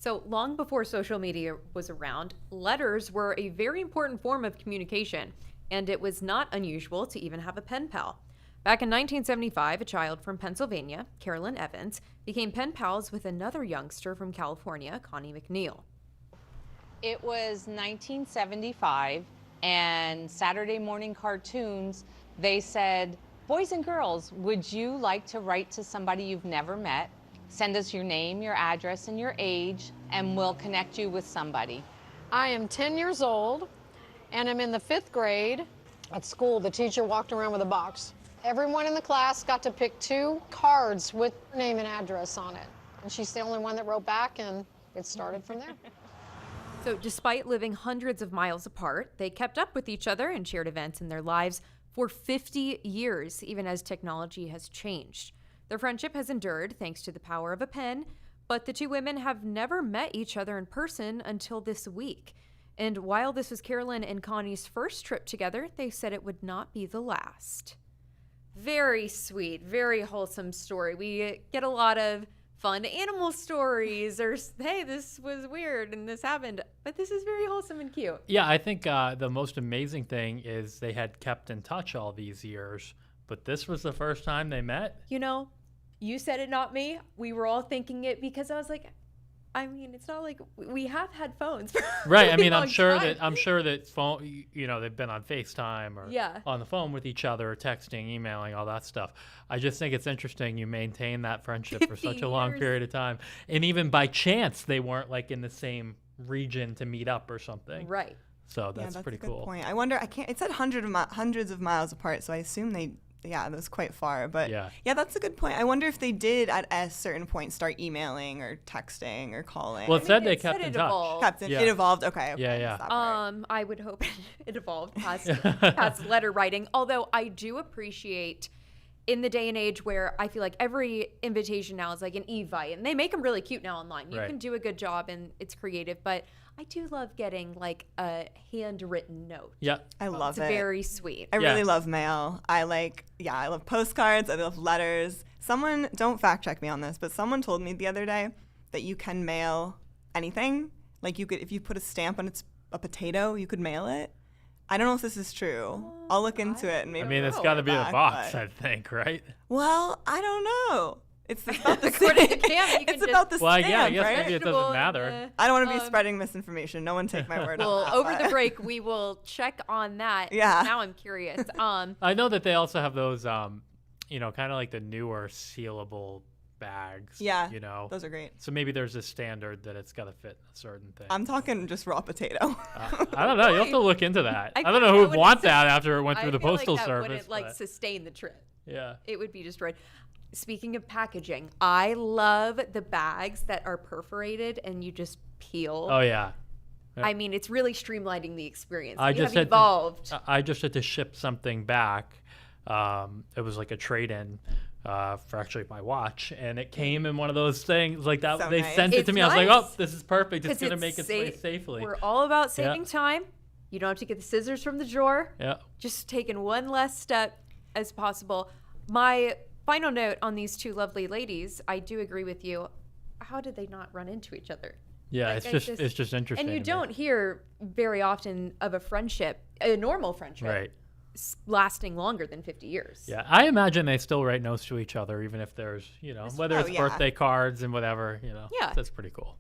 So, long before social media was around, letters were a very important form of communication, and it was not unusual to even have a pen pal. Back in 1975, a child from Pennsylvania, Carolyn Evans, became pen pals with another youngster from California, Connie McNeil. It was 1975, and Saturday morning cartoons, they said, boys and girls, would you like to write to somebody you've never met? Send us your name, your address, and your age, and we'll connect you with somebody. I am 10 years old, and I'm in the 5th grade. At school, the teacher walked around with a box. Everyone in the class got to pick 2 cards with name and address on it. And she's the only one that wrote back, and it started from there. So, despite living hundreds of miles apart, they kept up with each other and shared events in their lives for 50 years, even as technology has changed. Their friendship has endured thanks to the power of a pen, but the two women have never met each other in person until this week. And while this was Carolyn and Connie's first trip together, they said it would not be the last. Very sweet, very wholesome story. We get a lot of fun animal stories or, hey, this was weird and this happened, but this is very wholesome and cute. Yeah, I think the most amazing thing is they had kept in touch all these years, but this was the first time they met. You know, you said it, not me. We were all thinking it because I was like, I mean, it's not like we have had phones for a Right. I really mean, long time. I'm sure that phone, they've been on FaceTime or Yeah. on the phone with each other, texting, emailing, all that stuff. I just think it's interesting you maintain that friendship for 50 such a long years. period of time. And even by chance, they weren't like in the same region to meet up or something. Right. So that's that's pretty a good cool. point. I wonder. I can't. It said hundreds of miles apart, so I assume they. Yeah, that was quite far. But Yeah. that's a good point. I wonder if they did at a certain point start emailing or texting or calling. Well, it said they it kept said in it touch. evolved. Captain, Yeah. it evolved. Okay. Yeah, yeah. stop right. I would hope it evolved past letter writing. Although I do appreciate in the day and age where I feel like every invitation now is like an Evite, and they make them really cute now online. You Right. can do a good job and it's creative, but I do love getting like a handwritten note. Yeah. I love It's it. very sweet. I Yeah. really love mail. I love postcards. I love letters. Someone, don't fact check me on this, but someone told me the other day that you can mail anything. Like you could, if you put a stamp on a potato, you could mail it. I don't know if this is true. I'll look into it and maybe. I mean, it's I'll got to report be the back, box, but- I think, right? Well, I don't know. It's about the According to stamp. Cam, you can It's about the Well, stamp, yeah, I guess right? maybe it doesn't matter. I don't want to be spreading misinformation. No one take my word Well, on that. over but- the break, we will check on that. Yeah. Now I'm curious. I know that they also have those, kind of like the newer sealable bags. Yeah, Those are great. So maybe there's a standard that it's got to fit a certain thing. I'm talking just raw potato. I don't know. You have to look into that. I don't feel know that who would wouldn't want sus- that after it went through I the feel postal like that service. wouldn't like but- sustain the trip. yeah. It would be destroyed. Speaking of packaging, I love the bags that are perforated and you just peel. Oh yeah. I mean, it's really streamlining the experience. I We just have had evolved. I just had to ship something back. It was like a trade-in for actually my watch, and it came in one of those things like that. So They nice. sent it It's to me. I was like, nice. "Oh, this is perfect. It's 'Cause gonna make its way safely." We're all about Yeah. saving time. You don't have to get the scissors from the drawer. Yeah. Just taking one less step as possible. My final note on these two lovely ladies, I do agree with you. How did they not run into each other? Yeah, Like, it's just interesting. And you to me. don't hear very often of a friendship, a normal friendship, Right. lasting longer than 50 years. Yeah, I imagine they still write notes to each other, even if there's, whether Oh, it's yeah. birthday cards and whatever, Yeah. That's pretty cool.